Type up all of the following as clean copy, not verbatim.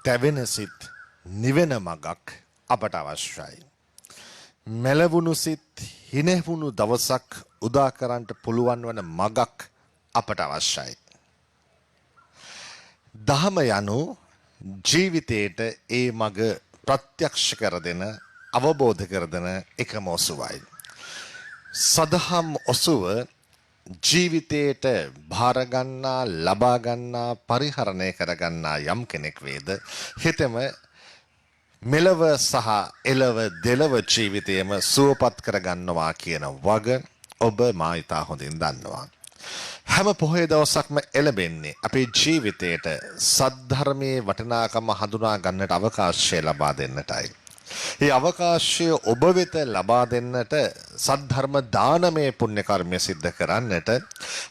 තැවෙන සිත් නිවෙන මගක් අපට අවශ්‍යයි. මෙලවුණු සිත් හිනෙහුණු දවසක් උදා කරන්නට පුළුවන් වන මගක් අපට අවශ්‍යයි. දහම යනු ජීවිතයට ඒ මග ප්‍රත්‍යක්ෂ කර දෙන අවබෝධ කර දෙන එකම ඔසුවයි. සදහම් ඔසුව ජීවිතයට භාරගන්නා ලබාගන්නා පරිහරණය කරගන්නා යම් කෙනෙක් වේද හිතෙම මෙලව සහ එලව දෙලව ජීවිතයම සුවපත් කරගන්නවා කියන වග ඔබ මා ඉතා හොඳින් දන්නවා. හැම පොහොය දවසක්ම එළඹෙන්නේ අපේ ජීවිතයට සද්ධර්මයේ වටිනාකම හඳුනා ගන්නට අවකාශය ලබා දෙන්නටයි. ඒ අවකාශය ඔබ වෙත ලබා දෙන්නට සද්ධර්ම දානමය පුණ්‍ය කර්මය සිද්ධ කරන්නට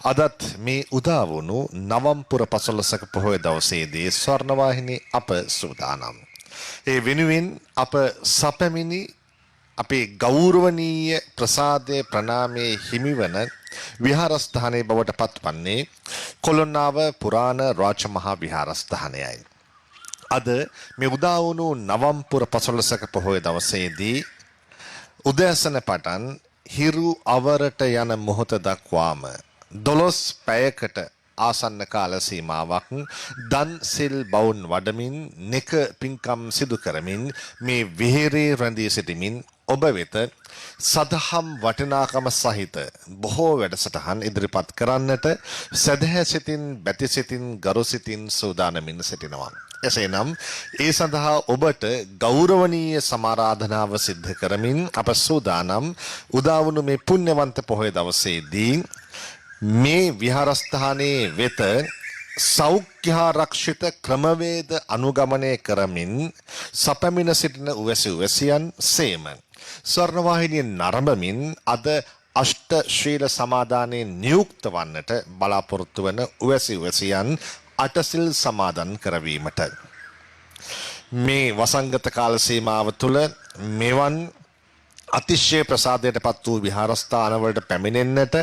අදත් මේ උදා වුණු නවම්පුර 15ක පොහොය දවසේදී ස්වර්ණවාහිනී අප සූදානම්. ඒ වෙනුවෙන් අප සපමිනි අපේ ගෞරවනීය ප්‍රසාදයේ ප්‍රණාමයේ හිමිවන විහාරස්ථානයේ බවට පත්වන්නේ කොළොන්නාව පුරාණ රාජමහා විහාරස්ථානයයි. අද මේ උදා වුණු නවම්පුර 15ක පොහොය දවසේදී උදෑසන පටන් හිරු අවරට යන මොහොත දක්වාම 12 පැයකට ආසන්න කාල සීමාවක් දන් සිල් බවුන් වඩමින් නෙක පින්කම් සිදු කරමින් මේ විහෙරේ රැඳී සිටිමින් ඔබ වෙත සදහම් වටිනාකම සහිත බොහෝ වැඩසටහන් ඉදිරිපත් කරන්නට සදහැ සිතින් බැති සිතින් ගරු සිතින් සූදානමින් සිටිනවා. එසේනම් ඒ සඳහා ඔබට ගෞරවනීය සමාරාධනාව සිද්ධ කරමින් අප සූදානම් උදා වුණු මේ පුණ්‍යවන්ත පොහොය දවසේදී මේ විහාරස්ථානයේ වෙත සෞඛ්‍යාරක්ෂිත ක්‍රමවේද අනුගමනය කරමින් සපමින සිටින උවැසි උවැසියන් සේම ස්වර්ණවාහිනිය නරඹමින් අද අෂ්ට ශීල සමාදානයේ නියුක්ත වන්නට බලාපොරොත්තු වන උවැසි උවැසියන් අටසිල් සමාදන් කරවීමට මේ වසංගත කාල සීමාව තුළ මෙවන් අතිශය ප්‍රසාදයට පත් වූ විහාරස්ථානවලට පැමිණෙන්නට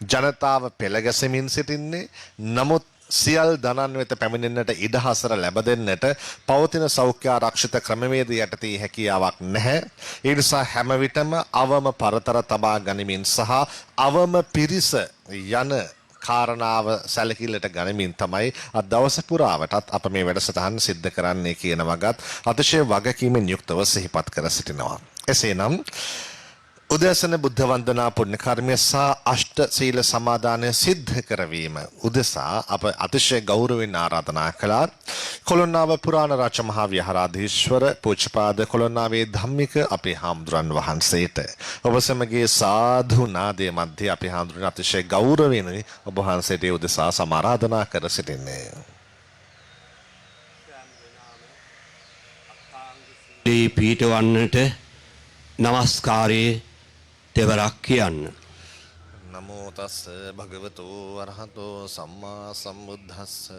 ජනතාව පෙළගැසෙමින් සිටින්නේ. නමුත් සියල් දනන් වෙත පැමිණෙන්නට ඉඩහසර ලැබ දෙන්නට පවතින සෞඛ්‍ය ආරක්ෂිත ක්‍රමවේද යටතේ හැකියාවක් නැහැ. ඒ නිසා හැම විටම අවම පරතර තබා ගනිමින් සහ අවම පිරිස යන කාරණාව සැලකිල්ලට ගනිමින් තමයි අද දවස පුරාවටත් අප මේ වැඩසටහන් සිද්ධ කරන්නේ කියන වගත් අතිශය වගකීමෙන් යුක්තව සිහිපත් කර සිටිනවා. එසේනම් උදෑසන බුද්ධ වන්දනා පුණ්‍ය කර්මය සහ අෂ්ට සීල සමාදානය සිද්ධ කරවීම උදෙසා අප අතිශය ගෞරවයෙන් ආරාධනා කළා කොළොන්නාව පුරාණ රාජමහා විහාරාධීශ්වර පූජ්‍යපාද කොළොන්නාවේ ධම්මික අපේ හාමුදුරන් වහන්සේට ඔබ සමගයේ සාධු නාදයේ මැද අපේ හාමුදුරන් අතිශය ගෞරවයෙන් ඔබ වහන්සේට උදෙසා සමාරාධනා කර සිටින්නේ. මේ පීඨවන්නට නමස්කාරයේ දෙවරක් කියන්න. නමෝ තස් භගවතු වරහතෝ සම්මා සම්බුද්දස්ස.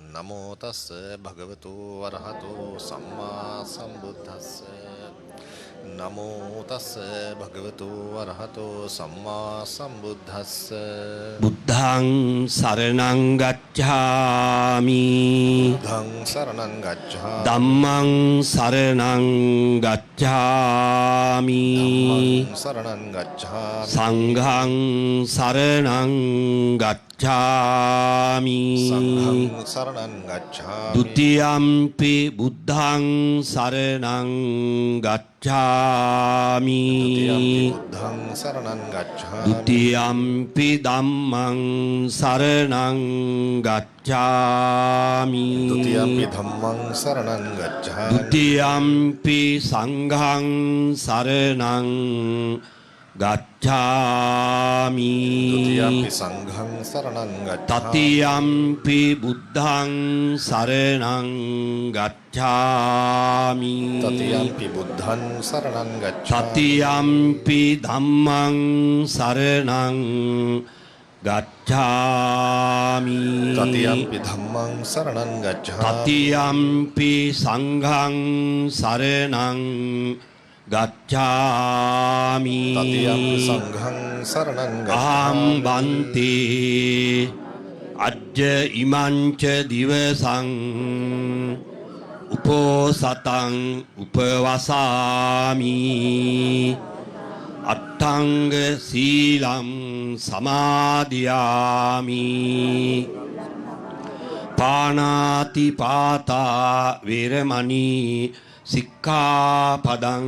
නමෝ තස් භගවතු වරහතෝ සම්මා සම්බුද්දස්ස. නමෝ තස් භගවතු වරහතෝ සම්මා සම්බුද්දස්ස. බුද්ධං සරණං ගච්ඡාමි. බුද්ධං සරණං ගච්ඡාමි. ධම්මං සරණං ගච්ඡාමි. ධම්මං සරණං ගච්ඡාමි. සංඝං සරණං ගච්ඡාමි. සංඝං සරණං ගච්ඡාමි. ဒ ුතියම්පි බුද්ධං සරණං ගච්ඡාමි. බුද්ධං සරණං ගච්ඡාමි. ဒ ුතියම්පි ධම්මං සරණං ගච්ඡාමි. ဒ ුතියම්පි ධම්මං සරණං ගච්ඡාමි. ဒ ුතියම්පි සංඝං සරණං ගච්ඡාමි. ဒ ුතියම්පි සංඝං සරණං ගච්ඡාමි. තතියම්පි බුද්ධං සරණං ගච්ඡාමි. තතියම්පි බුද්ධං සරණං ගච්ඡාමි. තතියම්පි ධම්මං සරණං ගච්ඡාමි. තතියම්පි ධම්මං සරණං ගච්ඡාමි. තතියම්පි සංඝං සරණං ගච්ඡාමි. තතියම්පි සංඝං සරණං අහං ගච්ඡාමි. බන්තේ අජ්ජ ඉමංච දිවසං සතං උපවසාමි අට්ඨංග සීලං සමාදියාමි පානාති පාතා වේරමණී සික්ඛාපදං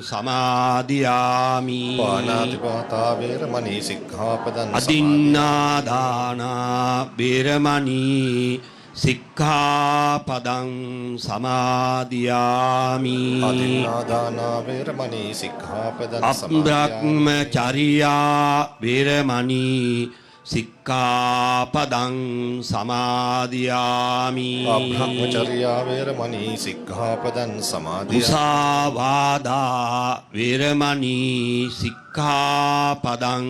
සමාදියාමි පාණාතිපාතා වේරමණී සික්ඛාපදං අදින්නා දානා වේරමණී සික්ඛාපදං සමාදියාමි අදින්නාදානා වේරමණී සික්ඛාපදං සමාදියාමි අබ්‍රහ්මචර්යා වේරමණී සික්ඛාපදං සමාදියාමි අබ්‍රහ්මචර්යා වේරමණී සික්ඛාපදං සමාදියාමි මුසාවාදා වේරමණී සික්ඛාපදං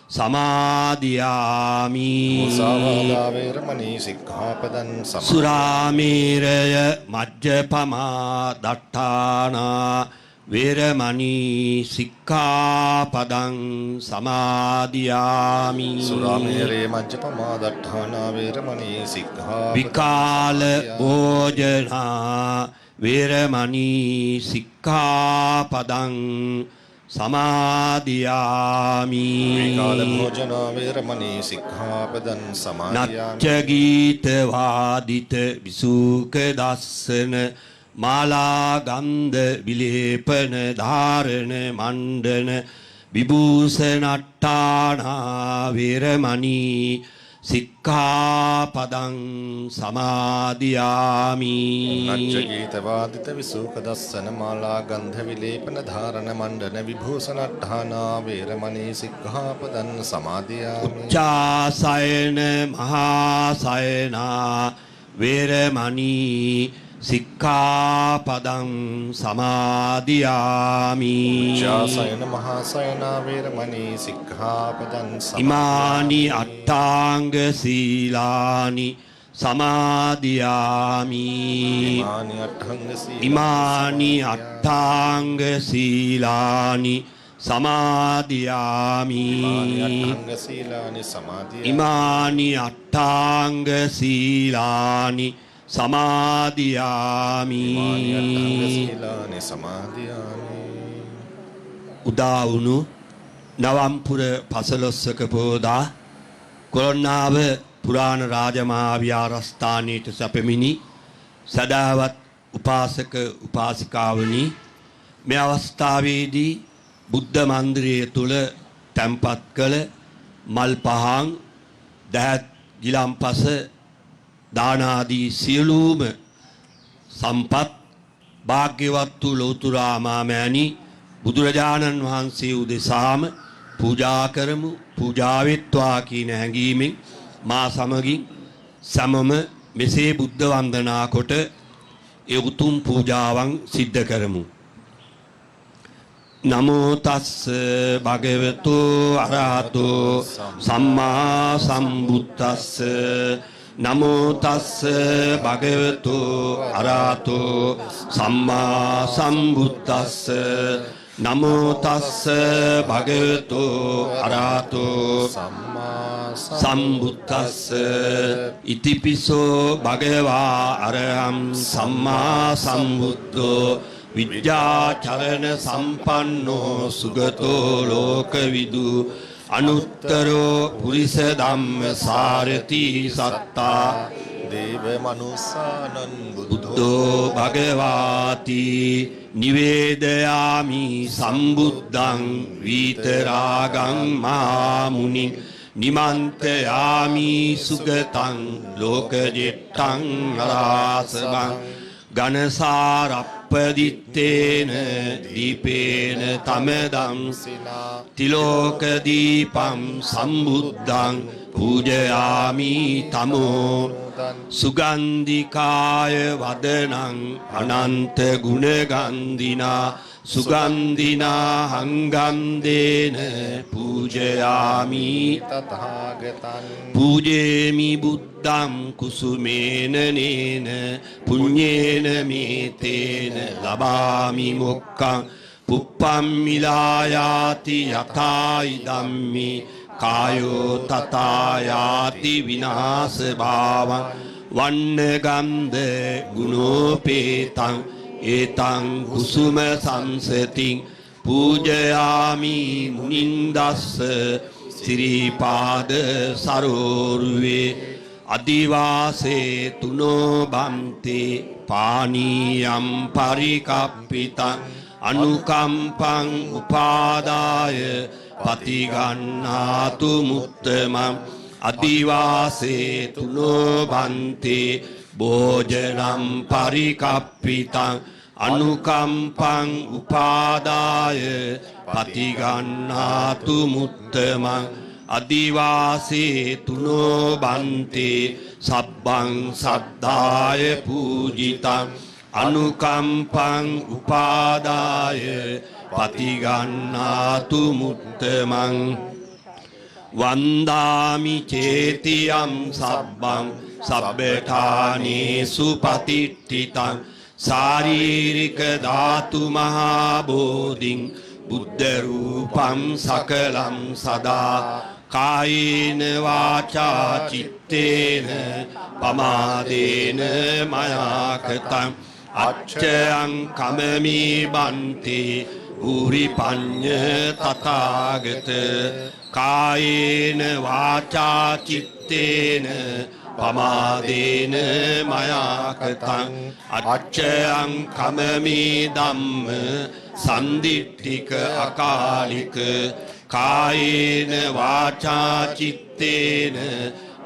සමාදියාමි මුසාවාදා වේරමණී සික්ඛාපදං සමාදියාමි සුරාමේරය මජ්ජපමා දට්ඨානා වේරමණී සික්ඛාපදං සමාදියාමි සුරාමේරේ මජ්ජපමා දට්ඨානා වේරමණී සික්ඛාපදං විකාල භෝජනා වේරමණී සික්ඛාපදං සමාදියාමි විකාල භෝජනා වේරමණී සික්ඛාපදං සමාදියාමි නච්ච ගීත වාදිත විසුක දස්සන මාලා ගන්ධ විලේපන ධාරණ මණ්ඩන විභූෂණට්ඨානා වේරමණී සික්ඛාපදං සමාදියාමි නච්ච ගීත වාදිත විසුක දස්සන මාලා ගන්ධ විලේපන ධාරණ මණ්ඩන විභූෂණට්ඨානා වේරමණී සික්ඛාපදං සමාදියාමි උච්චාසයන මහාසයනා වේරමණී සික්ඛාපදං සමාදියාමි උච්චාසයන මහාසයනා වේරමණී සික්ඛාපදං ඉමානි අට්ඨාංග සීලානි සමාදියාමි ඉමානි අට්ඨංග සීලානි ඉමානි අට්ඨාංග සීලානි සමාදියාමි අට්ඨංග සීලානි සමාදියාමි ඉමානි අට්ඨාංග සීලානි සමාදියාමි අට්ඨංග සීලානි සමාදියාමි උදා වුණු නවම්පුර පසළොස්වක පෝදා කොළොන්නාව පුරාණ රාජමහා විහාරස්ථානයට සැපමිනි සදාවත් උපාසක උපාසිකාවනි මේ අවස්ථාවේදී බුද්ධ මන්දිරය තුල තැන්පත් කළ මල් පහන් දහත් ගිලම්පස දානාදී සියලුම සම්පත් භාග්‍යවත් වූ ලෞතර මාමෑණි බුදුරජාණන් වහන්සේ උදෙසාම පූජා කරමු පූජාවෙත්වා කියන හැඟීමෙන් මා සමගින් සමම මෙසේ බුද්ධ වන්දනා කොට ඒ උතුම් පූජාවන් සිද්ධ කරමු නමෝ තස්ස භගවතු අරහතෝ සම්මා සම්බුද්දස්ස නමෝ තස්ස භගවතු අරහතෝ සම්මා සම්බුද්දස්ස නමෝ තස්ස භගවතු අරහතෝ සම්මා සම්බුද්දස්ස ඉතිපිසෝ භගවා අරහං සම්මා සම්බුද්ධෝ විද්‍යාචරණ සම්පන්නෝ සුගතෝ ලෝකවිදු අනුත්තරෝ පුරිස ධම්ම සාරති සත්තා දේව මනුස්සානං බුද්ධෝ භගවාති නිවේදයාමි සම්බුද්ධං විතරාගං මාමුනි නිමන්තයාමි සුගතං ලෝකජෙට්ටං අරාසවං ගනසාරප්පදිත්තේන දීපේන තමදම් තිලෝක දීපම් සම්බුද්ධං පූජයාමි තමෝ සුගන්ධිකාය වදනං අනන්ත ගුණගන්ධිනා සුගන්ධිනා හංගන්දේන පූජයාමි තථාගතං පූජේමි බුද්ධං කුසුමේන නේන පුඤ්ඤේන මේතේන ලබාමි මොක්ඛං පුප්පම් මිලායාති යථායි ධම්මි කායෝ තථායාති විනාශ භාවං වන්නගන්ධ ගුණෝපේතං ඒතං කුසුම සංසතින් පූජයාමි මුනින්දස්ස සිරිපාද සරෝරුවේ අදිවාසේ තුනෝ බන්තේ පානීයම් පරිකප්පිතං අනුකම්පං උපාදාය පතිගන්නාතු මුත්තමං අදිවාසේ තුනෝ බන්තේ භෝජනම් පරිකප්පිතං අනුකම්පං උපාදාය පතිගන්නාතු මුත්තමං අදිවාසේ තුනෝ බන්තේ සබ්බං සද්ධාය පූජිතං අනුකම්පං උපාදාය පතිගන්නාතු මුත්තමං වන්දාමි චේතියම් සබ්බං සබ්බඨානේසු පතිට්ඨිතං ශාරීරික ධාතු මහා බෝධින් බුද්ධ රූපං සකලං සදා කායේන වාචා චිත්තේන පමාදේන මයා කතං අච්ඡයං කමමී බන්තේ උරි පඤ්ඤ තථාගත කායේන වාචා චිත්තේන පමාදේන මයා කතං අච්ඡයං කමමී ධම්ම සන්දිට්ඨික අකාලික කායේන වාචා චිත්තේන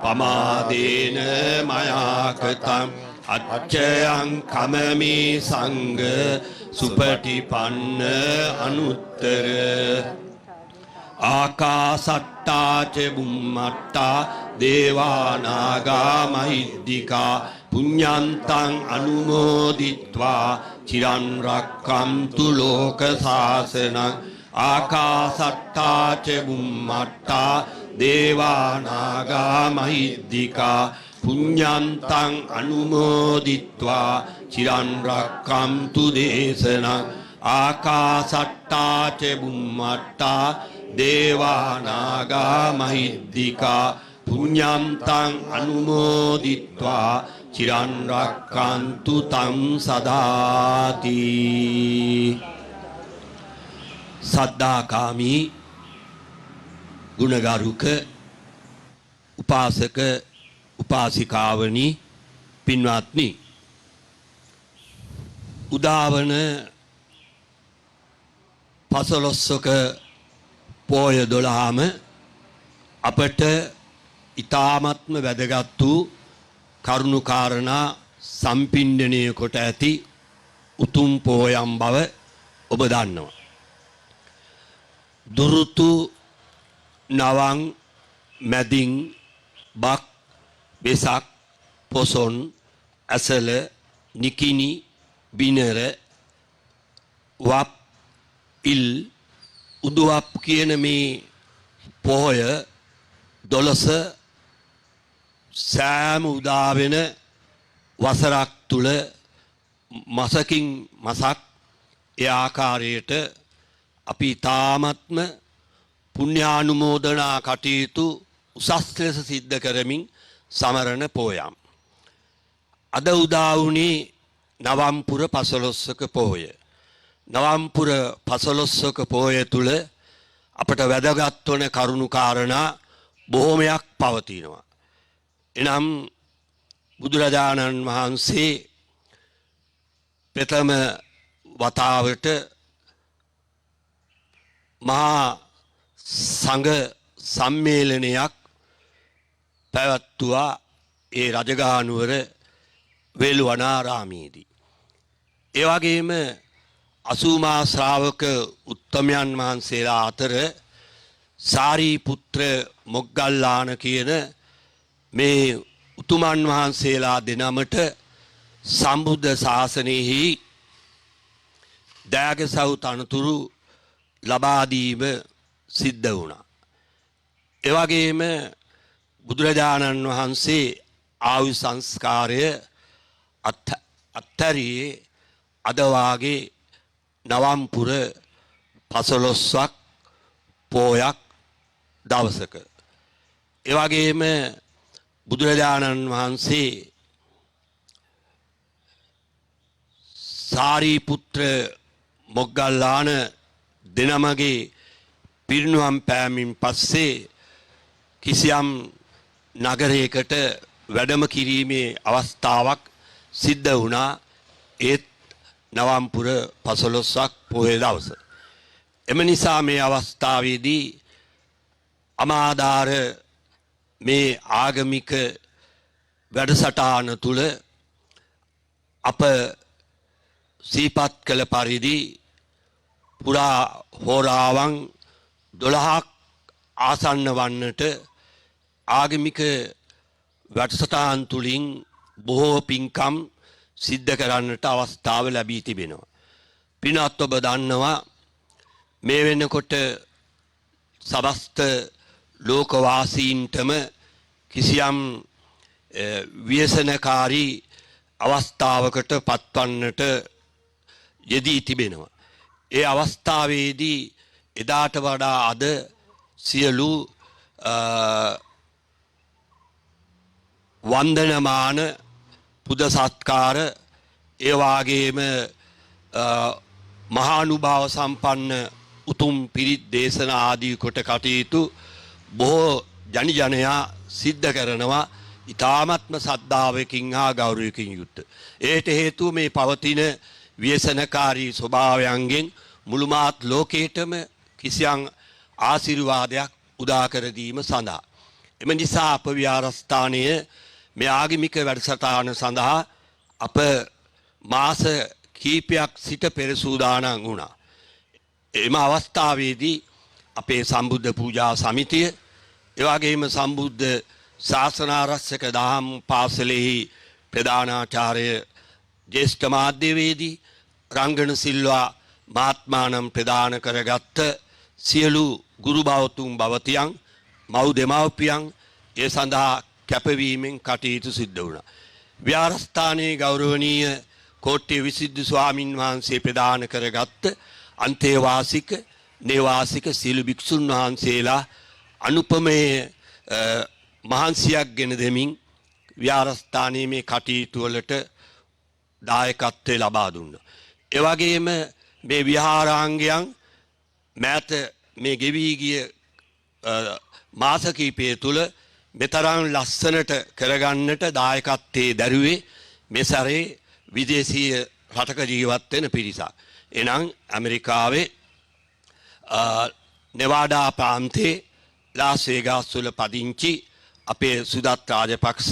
පමාදේන මයා කතං අච්ඡයං කමමී සංඝ සුපටිපන්න අනුත්තර ආකාසට්ටා ච බුම්මට්ටා දේවානාගා මහිද්దికා පුඤ්ඤන්තං අනුමෝදිත්වා චිරන් රක්ඛන්තු ලෝක සාසනං ආකාසට්ටා ච බුම්මට්ටා දේවානාගා මහිද්దికා පුඤ්ඤන්තං අනුමෝදිත්වා චිරන් රක්ඛන්තු දේශනං ආකාසට්ටා ච බුම්මට්ටා දේවානාගා මහිද්దికා පුඤ්ඤන්තං අනුමෝදිත්වා චිරන් රක්ඛන්තු තං සදාති සද්ධාකාමී ගුණගරුක උපාසක උපාසිකාවනි පින්වත්නි උදාවන පසළොස්වක පෝය 12ම අපට ඊ타ත්ම වැදගත් වූ කරුණු කාරණා සම්පින්ඩණය කොට ඇති උතුම් පෝයම් බව ඔබ දන්නවා. දුරුතු නවං මැදින් බක් වෙසක් පොසොන් ඇසල නිකිනි බිනර වප් ඉල් උදුවප් කියන මේ පොහොය 12 සෑම උදා වෙන වසරක් තුල මාසකින් මාසක් ඒ ආකාරයට අපි තාමත්ම පුණ්‍යානුමෝදනා කටයුතු උසස් ලෙස සිද්ධ කරමින් සමරන පෝයම්. අද උදා වුණේ නවම්පුර පසළොස්වක පෝය. නවම්පුර පසළොස්වක පෝය තුල අපට වැදගත් වන කරුණු කාරණා බොහොමයක් පවතිනවා. එනම් බුදුරජාණන් වහන්සේ ප්‍රථම වතාවට මහා සංඝ සම්මේලනයක් පැවැත්වුවා ඒ රජගහනුවර වේළුවනාරාමේදී. ඒ වගේම 80 මහා ශ්‍රාවක උත්තමයන් වහන්සේලා අතර සාරිපුත්‍ර මොග්ගල්ලාන කියන මේ උතුමන් වහන්සේලා දෙනමට සම්බුද්ධ ශාසනයෙහි දයාගසව් තනතුරු ලබා දීම සිද්ධ වුණා. ඒ වගේම බුදුරජාණන් වහන්සේ ආයු සංස්කාරය අත්තරියේ අද වාගේ නවම්පුර පසළොස්වක් පෝයක් දවසක. ඒ වගේම බුදුරජාණන් වහන්සේ සාරිපුත්‍ර මොග්ගල්ලාන දෙනමගේ පිරිනුවම් පෑමින් පස්සේ කිසියම් නගරයකට වැඩම කිරීමේ අවස්ථාවක් සිද්ධ වුණා. ඒත් නවම්පුර 15ක් පොහොය දවස. එම නිසා මේ අවස්ථාවේදී අමාදාර මේ ආගමික වැඩසටහන තුල අප සීපත් කළ පරිදි පුරා හෝරාවන් 12ක් ආසන්න වන්නට ආගමික වැඩසටහන් තුලින් බොහෝ පින්කම් සිද්ධ කරන්නට අවස්ථාව ලැබී තිබෙනවා. පින්වත් ඔබ දන්නවා මේ වෙනකොට සමස්ත ලෝකවාසීන්ටම කිසියම් ව්‍යසනකාරී අවස්ථාවකට පත්වන්නට යෙදී තිබෙනවා. ඒ අවස්ථාවේදී එදාට වඩා අද සියලු වන්දනමාන පුද සත්කාර ඒ වාගේම මහානුභාව සම්පන්න උතුම් පිරිත් දේශනා ආදී කොට කටයුතු බොහෝ ජනයා සිද්ධ කරනවා ඊ타ත්ම සද්ධාවකින් හා ගෞරවයකින් යුක්ත. ඒට හේතුව මේ පවතින ව්‍යසනකාරී ස්වභාවයන්ගෙන් මුළු මාත් ලෝකේටම කිසියම් ආශිර්වාදයක් උදා කර දීම සඳහා. එම නිසා අප විහාරස්ථානයේ මේ ආගමික වැඩසටහන සඳහා අප මාස කීපයක් සිට පෙර සූදානම් වුණා. එම අවස්ථාවේදී අපේ සම්බුද්ධ පූජා සමිතිය ඒ වගේම සම්බුද්ධ ශාසනාරක්ෂක දහම් පාසලෙහි ප්‍රධානාචාර්ය ජ්‍යෙෂ්ඨ මාධ්‍යවේදී රංගන සිල්වා මහත්මානම් ප්‍රදාන කරගත්ත සියලු ගුරු භවතුන් භවතියන් මව් දෙමව්පියන් ඒ සඳහා කැපවීමෙන් කටයුතු සිද්ධ වුණා. විහාරස්ථානයේ ගෞරවනීය කෝට්ටේ විසිද්ධ ස්වාමින් වහන්සේ ප්‍රදාන කරගත්ත අන්තේවාසික නේවාසික සීල භික්ෂුන් වහන්සේලා අනුපමේ මහන්සියක් ගෙන දෙමින් විහාරස්ථානයේ මේ කටයුතු වලට දායකත්වය ලබා දුන්නා. ඒ වගේම මේ විහාරාංගයන් මෑත මේ ගෙවි ගිය මාස කිහිපය තුල මෙතරම් ලස්සනට කරගන්නට දායකත්වයේ දරුවේ මේ සැරේ විදේශීය රටක ජීවත් වෙන පිරිසක්. එනම් ඇමරිකාවේ නෙවාඩා ප්‍රාන්තයේ ලාස් වේගාස් වල පදිංචි අපේ සුදත් රාජපක්ෂ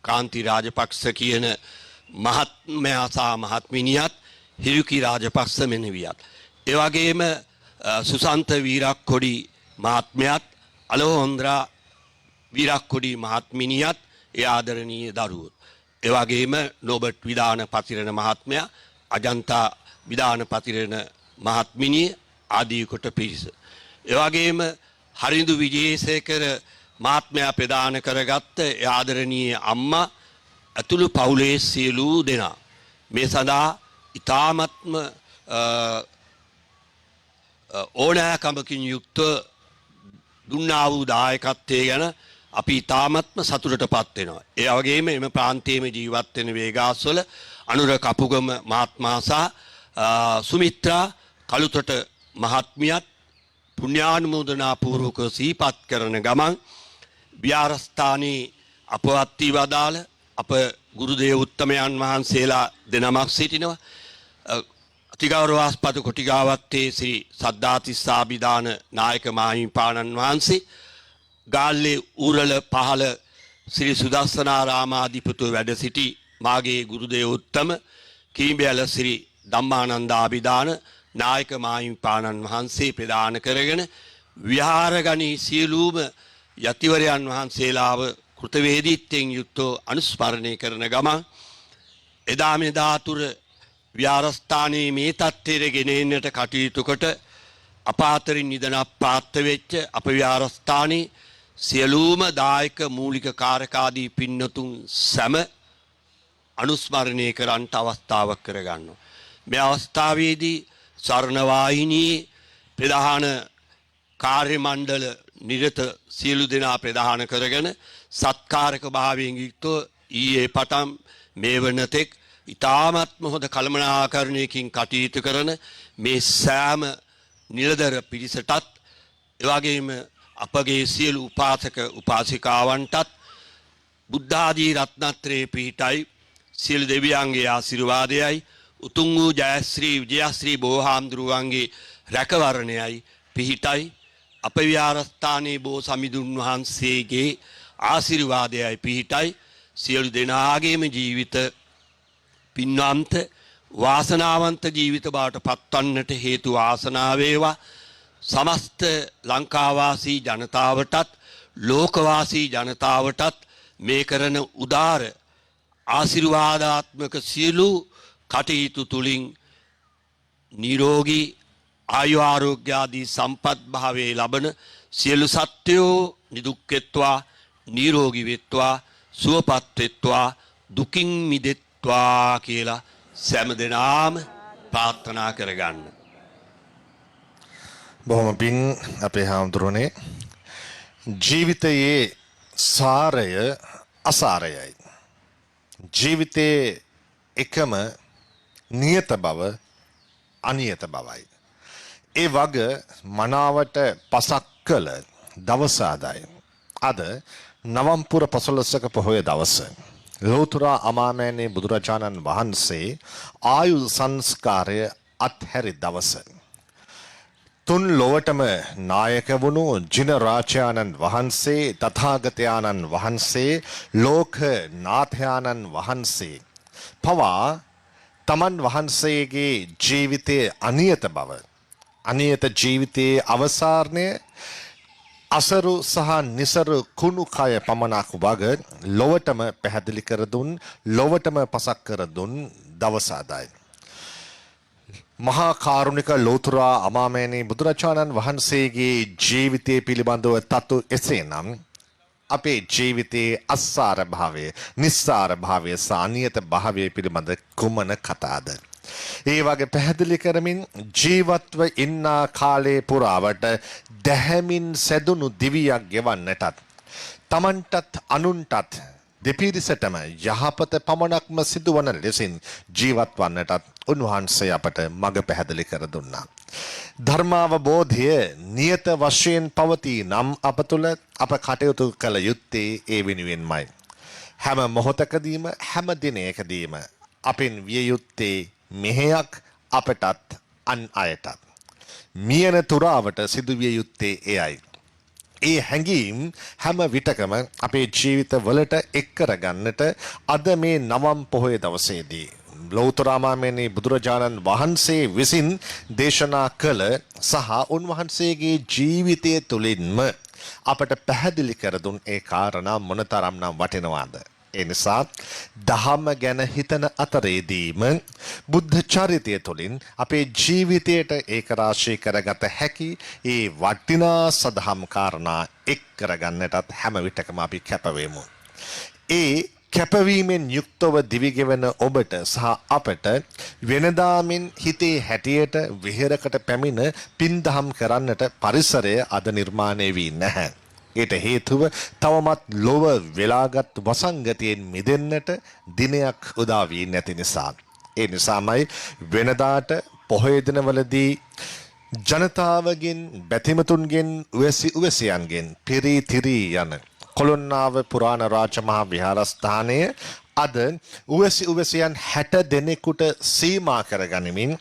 කාන්ති රාජපක්ෂ කියන මහත්මයා සහ මහත්මිනියත් හිරුකි රාජපක්ෂ මෙනෙවියත් ඒ වගේම සුසන්ත වීරක්කොඩි මහත්මයාත් අලෝහොන්ද්‍රා වීරක්කොඩි මහත්මිනියත් ඒ ආදරණීය දරුවෝ ඒ වගේම රොබර්ට් විදාන පතිරණ මහත්මයා අජන්තා විදාන පතිරණ මහත්මිනිය ආදී කොට පිරිස ඒ වගේම හරිඳු විජේසේකර මහත්මයා ප්‍රදාන කරගත්ත ඒ ආදරණීය අම්මා අතුළු පවුලේ සියලු දෙනා මේ සඳහා ඊ타ත්ම ඕනෑකමකින් යුක්ත දුන්නා වූ දායකත්වයේ ගැන අපි ඊ타ත්ම සතුටටපත් වෙනවා. ඒ වගේම එම ප්‍රාන්තයේම ජීවත් වෙන වේගාස්වල අනුර කපුගම මහත්මයා සහ සුමිත්‍රා කළුතොට මහත්මියත් පුණ්‍යානුමෝදනා පූර්වක සිහිපත් කරන ගමන් විහාරස්ථානයේ අපවත් වී වදාළ අප ගුරුදේව උත්තමයන් වහන්සේලා දෙනමක් සිටිනවා. අතිගෞරවාස්පද කොටිගාවත්තේ ශ්‍රී සද්ධාතිස්සාභිදාන නායක මාහිමිපාණන් වහන්සේ ගාල්ලේ ඌරල පහළ ශ්‍රී සුදස්සනාරාමාධිපතු වැඩ සිටි මාගේ ගුරුදේව උත්තම කීඹැල ශ්‍රී ධම්මානන්දාභිදාන නායක මාහිමිපාණන් වහන්සේ ප්‍රදාන කරගෙන විහාරගණී සියලුම යතිවරයන් වහන්සේලාව කෘතවේදීත්වයෙන් යුක්තව අනුස්මරණය කරන ගමන් එදා මෙදා තුර විහාරස්ථානයේ මේ තත්ත්වයට ගෙන එන්නට කටයුතු කොට අප අතරින් නිදන ප්‍රාප්ත වෙච්ච අප විහාරස්ථානයේ සියලුම දායක මූලික කාරකාදී පින්නතුන් සැම අනුස්මරණය කරන්නට අවස්ථාවක් කරගන්නවා. මේ අවස්ථාවේදී ස්වර්ණවාහිනියේ ප්‍රධාන කාර්ය මණ්ඩල නිරත සියලු දෙනා ප්‍රධාන කරගෙන සත්කාරක භාවයෙන් යුක්තව ඊයේ පටන් මේ වන තෙක් ඉතාමත්ම හොඳ කළමනාකරණයකින් කටයුතු කරන මේ සෑම නිලධර පිරිසටත් එවැගේම අපගේ සියලු උපාසක උපාසිකාවන්ටත් බුද්ධ ආදී රත්නත්‍රයේ පිහිටයි සියලු දෙවියන්ගේ ආශිර්වාදයයි උතුම් වූ ජයශ්‍රී විජයශ්‍රී බෝහාමුදුරුවන්ගේ රැකවරණයයි පිහිටයි අප විහාරස්ථානයේ බෝ සමිඳුන් වහන්සේගේ ආශිර්වාදයයි පිහිටයි සියලු දෙනාගේම ජීවිත පින්වන්ත වාසනාවන්ත ජීවිත බවට පත්වන්නට හේතු වාසනාව වේවා සමස්ත ලංකාවාසී ජනතාවටත් ලෝකවාසී ජනතාවටත් මේ කරන උදාර ආශිර්වාදාත්මක සියලු කටයුතු තුලින් නිරෝගී ආයු ආරෝග්‍ය ආදී සම්පත් භාවයේ ලබන සියලු සත්වයෝ නිදුක් වෙත්වා නිරෝගී වෙත්වා සුවපත් වෙත්වා දුකින් මිදෙත්වා කියලා සෑම දෙනාම ප්‍රාර්ථනා කරගන්න. බොහොම පිං අපේ හාමුදුරනේ ජීවිතයේ සාරය අසාරයයි. ජීවිතයේ එකම නියත බව අනියත බවයි. ඒ වග මනාවට පසක් කළ දවස අදයි. අද නවම්පුර 15ක පොහොය දවස. ලෝතර අමාමෑණී බුදුරජාණන් වහන්සේ ආයු සංස්කාරය අත්හැරි දවස. තුන් ලොවටම නායක වුණු ජින රාජානන් වහන්සේ තථාගතයන්න් වහන්සේ ලෝක නාථයාණන් වහන්සේ පවා තමන් වහන්සේගේ ජීවිතයේ අනියත බව අනියත ජීවිතයේ අවසානය අසරු සහ නිසරු කුණු කය පමණක් වග ලොවටම පැහැදිලි කර දුන් ලොවටම පසක් කර දුන් දවස අදයි. මහා කාරුණික ලෝතර අමාමෑණී බුදුරජාණන් වහන්සේගේ ජීවිතය පිළිබඳව තතු එසේනම් අපේ ජීවිතයේ අස්සාර භාවය, නිස්සාර භාවය, සානියත භාවය පිළිබඳ කුමන කතාද? ඒ වගේ පැහැදිලි කරමින් ජීවත්ව ඉන්නා කාලේ පුරාවට දැහැමින් සැදුණු දිවියක් ගෙවන්නටත් තමන්ටත් අනුන්ටත් දෙපිරිසටම යහපත පමණක්ම සිදුවන ලෙසින් ජීවත් වන්නටත් උන්වහන්සේ අපට මඟ පැහැදිලි කර දුන්නා. ධර්මාවබෝධය නියත වශයෙන් පවතී නම් අප තුළ අප කටයුතු කළ යුත්තේ ඒ වෙනුවෙන්මයි. හැම මොහොතකදීම හැම දිනයකදීම අපෙන් විය යුත්තේ මෙහෙයක් අපටත් අන් අයටත්. මියන තුරාවට සිදුවිය යුත්තේ එයයි. ඒ හැඟීම් හැම විටකම අපේ ජීවිතවලට එක් කරගන්නට අද මේ නවම් පොහොය දවසේදී ලෞතර අමාමෑණී බුදුරජාණන් වහන්සේ විසින් දේශනා කළ සහ උන්වහන්සේගේ ජීවිතය තුළින්ම අපට පැහැදිලි කර දුන් ඒ කාරණා මොනතරම්නම් වටිනවාද? ඒ නිසා දහම ගැන හිතන අතරේදීම බුද්ධ චරිතය තුළින් අපේ ජීවිතයට ඒක රාශී කරගත හැකි ඒ වටිනා සදහම් කාරණා එක් කරගන්නටත් හැම විටකම අපි කැපවෙමු. ඒ කැපවීමෙන් යුක්තව දිවිගෙවන ඔබට සහ අපට වෙනදාමින් හිතේ හැටියට විහෙරකට පැමිණ පින්දහම් කරන්නට පරිසරය අද නිර්මාණය වී නැහැ. ඊට හේතුව තවමත් ලොව වෙලාගත් වසංගතයෙන් මිදෙන්නට දිනයක් උදා වී නැති නිසා. ඒ නිසාමයි වෙනදාට පොහොය දිනවලදී ජනතාවගෙන් බැතිමතුන්ගෙන් උවැසියන්ගෙන් පිරී තිරී යන කොළොන්නාව පුරාණ රාජමහා විහාරස්ථානය අද උවැසියන් 60 දෙනෙකුට සීමා කරගනිමින්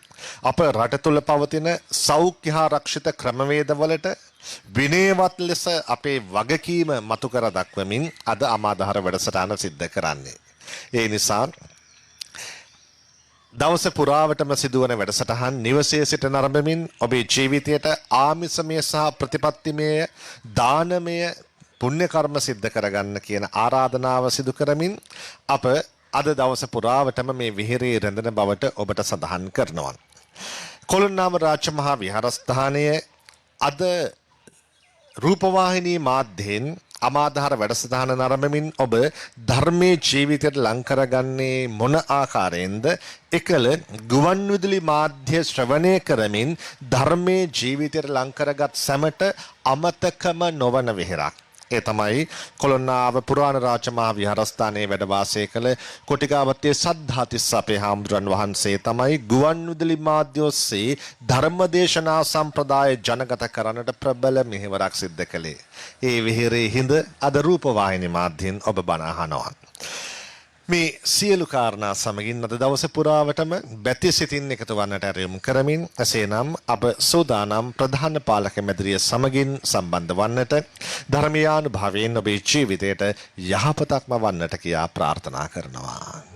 අප රට තුළ පවතින සෞඛ්‍ය ආරක්ෂිත ක්‍රමවේදවලට විනයවත් ලෙස අපේ වගකීම මතු කර දක්වමින් අද අමාදහර වැඩසටහන සිද්ධ කරන්නේ. ඒ නිසා දවස පුරාවටම සිදුවන වැඩසටහන් නිවසේ සිට නරඹමින් ඔබේ ජීවිතයට ආමිසමය සහ ප්‍රතිපත්තිමය දානමය පුණ්‍ය කර්ම සිද්ධ කරගන්න කියන ආරාධනාව සිදු කරමින් අප අද දවස පුරාවටම මේ විහෙරේ රැඳෙන බවට ඔබට සඳහන් කරනවා. කොළොන්නාම රාජමහා විහාරස්ථානයේ අද රූපවාහිනී මාධ්‍යයෙන් අමාදහර වැඩසටහන නරඹමින් ඔබ ධර්මයේ ජීවිතයට ලං කරගන්නේ මොන ආකාරයෙන්ද? එකල ගුවන් විදුලි මාධ්‍ය ශ්‍රවණය කරමින් ධර්මයේ ජීවිතයට ලං කරගත් සැමට අමතකම නොවන විහෙරක්. ඒ තමයි කොළොන්නාව පුරාණ රාජ මහා විහාරස්ථානයේ වැඩ වාසය කළ කොටිකාවත්තේ සද්ධාතිස්ස අපේ හාමුදුරන් වහන්සේ තමයි ගුවන් විදුලි මාධ්‍ය ඔස්සේ ධර්මදේශනා සම්ප්‍රදාය ජනගත කරන්නට ප්‍රබල මෙහෙවරක් සිද්ධ කළේ. ඒ විහෙරේ හිඳ අද රූපවාහිනී මාධ්‍යෙන් ඔබ බණ අහනවා. මේ සියලු කාරණා සමගින් අද දවස පුරාවටම බැති සිතින් එකතු වන්නට ඇරයුම් කරමින් එසේනම් අප සෝදානම් ප්‍රධාන පාලක මැදිරිය සමගින් සම්බන්ධ වන්නට ධර්මයානුභවයෙන් ඔබේ ජීවිතයට යහපතක්ම වන්නට කියා ප්‍රාර්ථනා කරනවා.